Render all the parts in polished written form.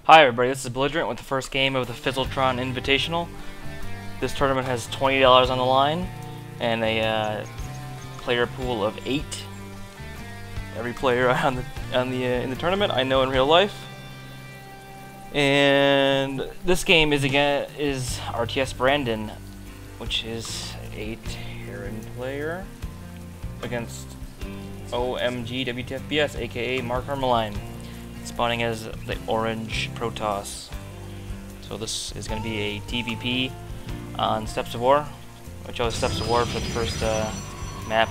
Hi everybody, this is Belligerent with the first game of the Fizzletron Invitational. This tournament has $20 on the line and a player pool of 8. Every player in the tournament I know in real life. And this game is RTSBrandon, which is a Terran player against omgwtfbs, aka Mark Hermeline, spawning as the orange Protoss. So this is going to be a TVP on Steps of War. I chose Steps of War for the first map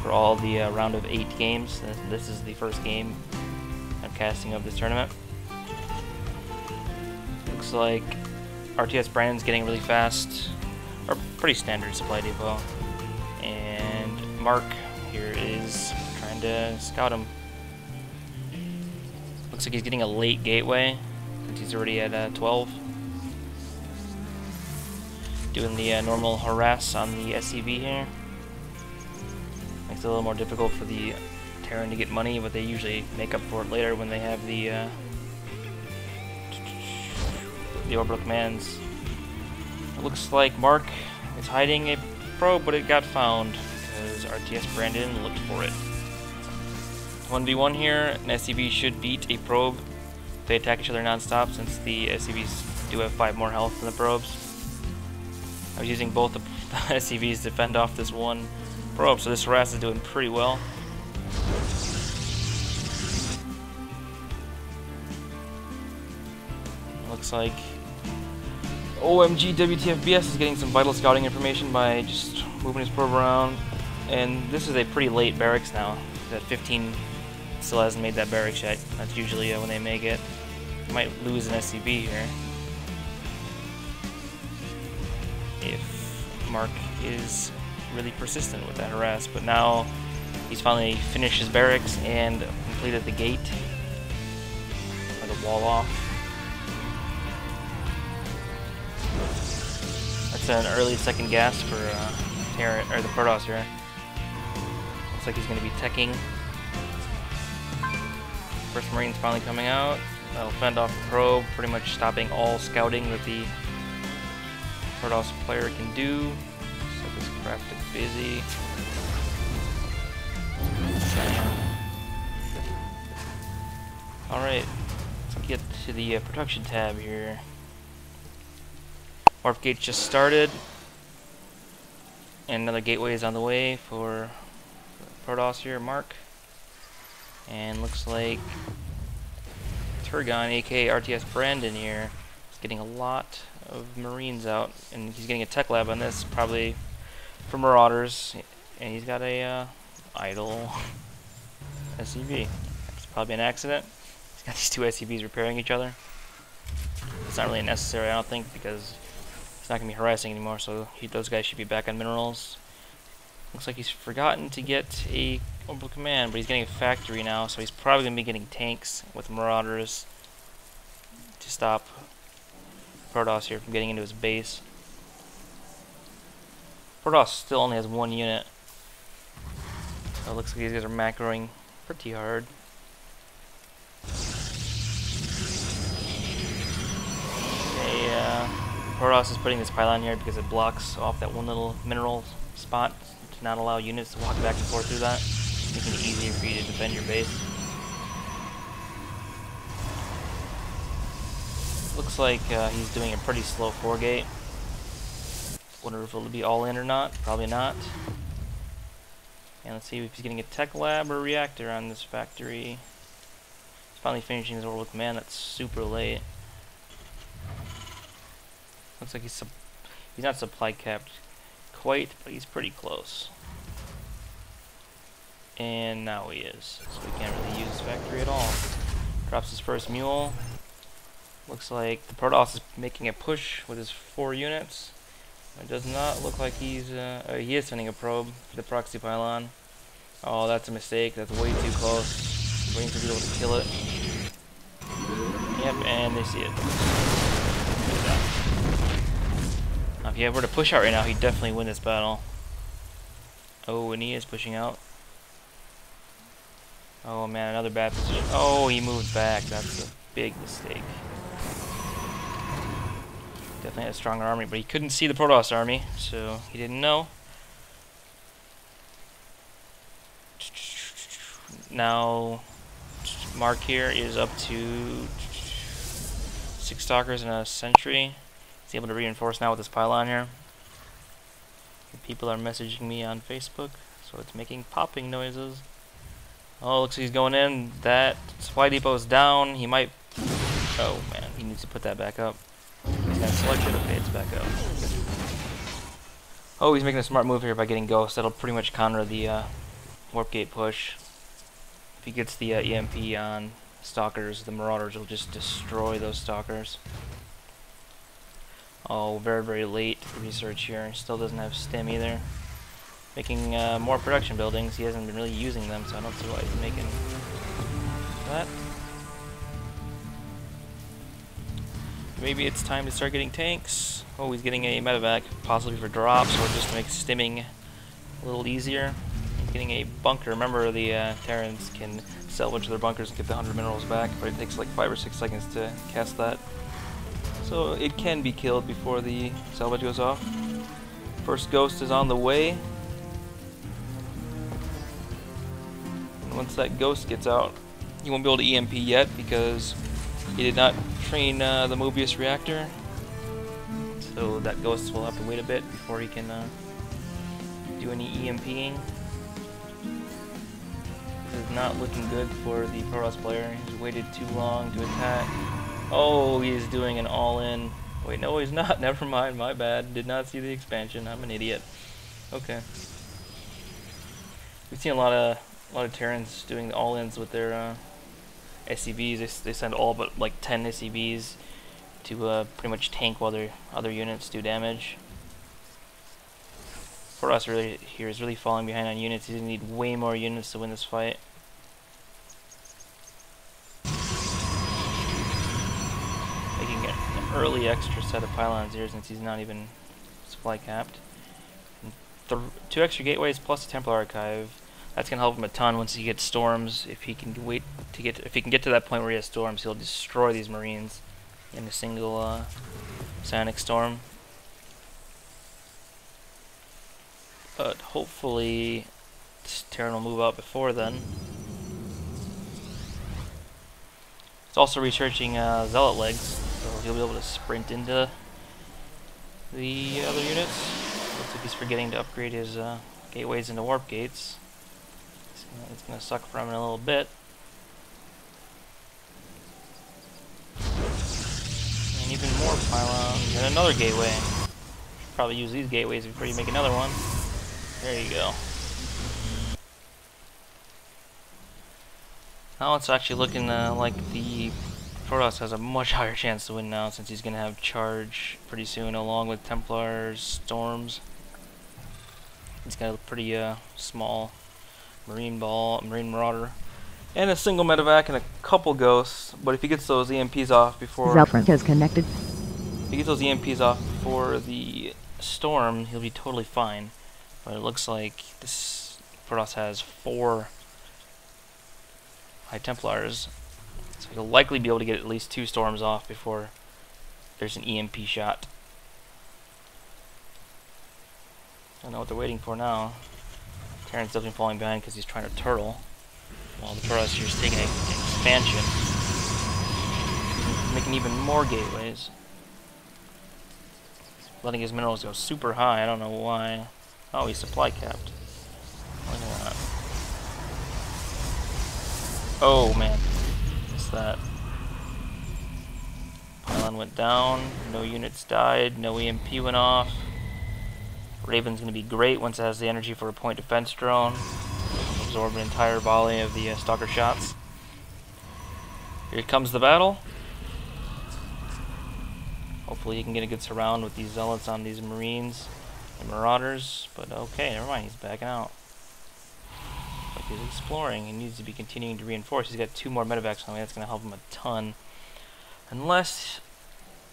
for all the round of 8 games. This is the first game I'm casting of this tournament. Looks like RTSBrandon's getting really fast, or pretty standard supply depot, and Mark here is trying to scout him. Looks like he's getting a late gateway, since he's already at 12. Doing the normal harass on the SCV here. Makes it a little more difficult for the Terran to get money, but they usually make up for it later when they have the orbital commands. It looks like Mark is hiding a probe, but it got found because RTSBrandon looked for it. 1v1 here, an SCV should beat a probe if they attack each other non-stop, since the SCVs do have 5 more health than the probes. I was using both the SCVs to fend off this one probe, so this harass is doing pretty well. Looks like omgwtfbs is getting some vital scouting information by just moving his probe around, and this is a pretty late barracks now. That 15 still hasn't made that barracks yet. That's usually when they make it. Might lose an SCV here if Mark is really persistent with that harass, but now he's finally finished his barracks and completed the gate, or the wall off. That's an early second gas for Terran, or the Protoss here. Looks like he's going to be teching. First Marine's finally coming out. That'll fend off the probe, pretty much stopping all scouting that the Protoss player can do. Set this craft to busy. Alright, let's get to the production tab here. Warp gate just started, and another gateway is on the way for Protoss here, Mark. And looks like Turgon, aka RTSBrandon here, is getting a lot of Marines out, and he's getting a tech lab on this, probably for Marauders, and he's got a idle SCV. It's probably an accident. He's got these 2 SCVs repairing each other. It's not really necessary, I don't think, because it's not going to be harassing anymore, so those guys should be back on minerals. Looks like he's forgotten to get a orbital command, but he's getting a factory now, so he's probably going to be getting tanks with Marauders to stop Protoss here from getting into his base. Protoss still only has 1 unit, so it looks like these guys are macroing pretty hard. Protoss is putting this pylon here because it blocks off that one little mineral spot to not allow units to walk back and forth through that, making it easier for you to defend your base. Looks like he's doing a pretty slow 4-gate. Wonder if it'll be all in or not. Probably not. And let's see if he's getting a tech lab or reactor on this factory. He's finally finishing his orbital command. That's super late. Looks like he's not supply capped quite, but he's pretty close. And now he is, so we can't really use his factory at all. Drops his first mule. Looks like the Protoss is making a push with his 4 units. It does not look like he is sending a probe for the proxy pylon. Oh, that's a mistake. That's way too close. Marines will be able to kill it. Yep, and they see it. Now, if he were to push out right now, he'd definitely win this battle. Oh, and he is pushing out. Oh man, another bad position. Oh, he moved back. That's big mistake. Definitely had a stronger army, but he couldn't see the Protoss army, so he didn't know. Now, Mark here is up to 6 Stalkers and a Sentry. He's able to reinforce now with this pylon here. People are messaging me on Facebook, so it's making popping noises. Oh, looks like he's going in. That supply depot is down. He might... Oh, man. He needs to put that back up. He's got selection. Okay, it's back up. Oh, he's making a smart move here by getting Ghost. That'll pretty much counter the Warp Gate push. If he gets the EMP on Stalkers, the Marauders will just destroy those Stalkers. Oh, very, very late research here. Still doesn't have stim either. Making more production buildings. He hasn't been really using them, so I don't see why he's making that. Maybe it's time to start getting tanks. Oh, he's getting a medevac, possibly for drops or just to make stimming a little easier. He's getting a bunker. Remember, the Terrans can salvage their bunkers and get the 100 minerals back, but it takes like 5 or 6 seconds to cast that. So it can be killed before the salvage goes off. First Ghost is on the way. And once that Ghost gets out, he won't be able to EMP yet because he did not train the Mobius reactor. So that Ghost will have to wait a bit before he can do any EMPing. This is not looking good for the Protoss player. He's waited too long to attack. Oh, he's doing an all-in. Wait, no, he's not. Never mind. My bad. Did not see the expansion. I'm an idiot. Okay. We've seen a lot of Terrans doing the all-ins with their SCVs. They send all but like 10 SCVs to pretty much tank while their other units do damage. Protoss really here is really falling behind on units. He's gonna need way more units to win this fight. Making an early extra set of pylons here since he's not even supply capped. And 2 extra gateways plus a Templar archive. That's gonna help him a ton once he gets storms. If he can get to that point where he has storms, he'll destroy these Marines in a single psionic storm. But hopefully Terran will move out before then. It's also researching Zealot legs, so he'll be able to sprint into the other units. Looks like he's forgetting to upgrade his gateways into warp gates. It's going to suck for him in a little bit. And even more pylons and another gateway. Should probably use these gateways before you make another one. There you go. Now it's actually looking like the Protoss has a much higher chance to win now since he's going to have charge pretty soon along with Templars, Storms. He's got a pretty small Marine Marauder, and a single medevac and a couple Ghosts. But if he gets those EMPs off before is connected. If he gets those EMPs off before the storm, he'll be totally fine. But it looks like this Protoss has 4 High Templars, so he'll likely be able to get at least 2 storms off before there's an EMP shot. I don't know what they're waiting for now. Terran's definitely falling behind because he's trying to turtle, while the Protoss here is taking an expansion, making even more gateways. He's letting his minerals go super high. I don't know why. Oh, he's supply capped. Look at that. Oh man, what's that? Pylon went down. No units died. No EMP went off. Raven's going to be great once it has the energy for a point defense drone. Absorb an entire volley of the Stalker shots. Here comes the battle. Hopefully he can get a good surround with these Zealots on these Marines and Marauders. But okay, never mind, he's backing out. Like he's exploring. He needs to be continuing to reinforce. He's got 2 more medevacs on the way. That's going to help him a ton. Unless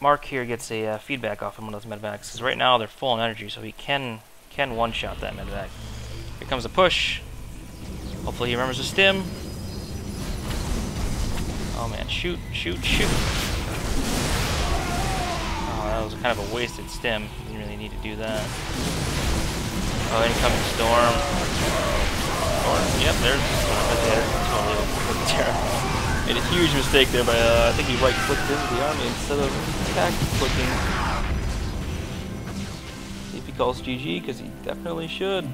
Mark here gets a feedback off of one of those medevacs, because right now they're full on energy, so he can one-shot that medevac. Here comes a push. Hopefully he remembers to stim. Oh man, shoot, shoot, shoot! Oh, that was kind of a wasted stim. Didn't really need to do that. Oh, incoming storm. Storm. Yep, there's the storm right there. Totally terrible. Made a huge mistake there, but I think he right-clicked into the army instead of attack-clicking. See if he calls GG, because he definitely should.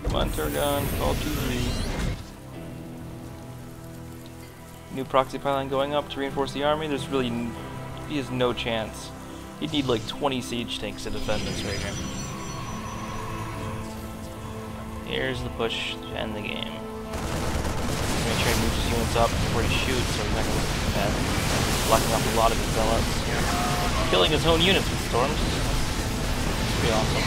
Come on, Turgon, call GG. New proxy pylon going up to reinforce the army. There's really, he has no chance. He'd need like 20 siege tanks to defend this right here. Here's the push to end the game. Make sure he moves his units up before he shoots, so he's not going to look bad. Blocking off a lot of his zealots. Killing his own units with storms. Pretty awesome.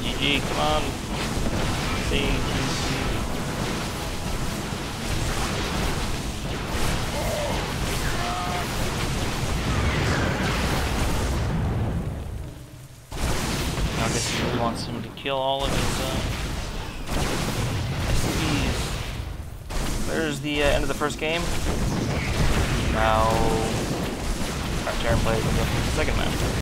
GG, come on. See. I guess he really wants him to kill all of his SCVs. There's the end of the first game. Now, our Terran players will go to the second match.